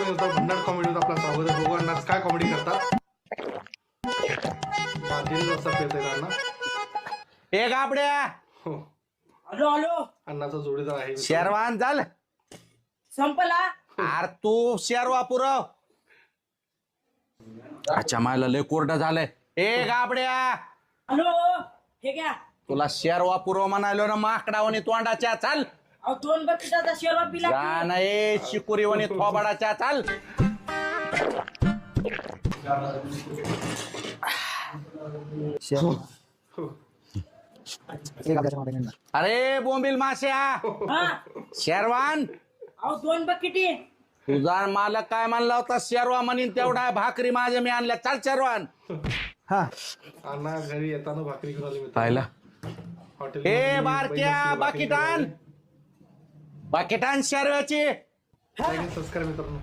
Comedy होता, भन्नाट comedy होता. आपला स्वागत आहे. बघू अण्णा काय कॉमेडी करतात. 3 वाजता पेरते अण्णा. ए गाबड्या, हो, आलो आलो. अण्णाचा जोडीदार आहे. शेरवान झालं. संपला. अरे तू शेरवा पुरव. अच्छा मला लय कोरडं झालंय. ए गाबड्या, आलो. हे घ्या. तुला शेरवा पुरव म्हणालो ना, माकडावणी तोंडाच्या चाल. अहो 2 बकेटाचा शेरवा पिला. जा नाही शिकुरीवणी थोबाडाच्या चाल. हो. अरे बोंबील माश्या, हा. शेरवान. अहो 2 बकेटी. तुझा मालक काय म्हणला होता, शेरवा म्हणीन तेवढा भाकरी माझ्या मी आणल्या. चाल शेरवान. अण्णा घरी येताना भाकरी घेऊन आले मित्र. पाहिला. हॉटेल ए बारक्या बाकीटान, बाकीटान शेरव्याची. सबस्क्राईब मित्रांनो.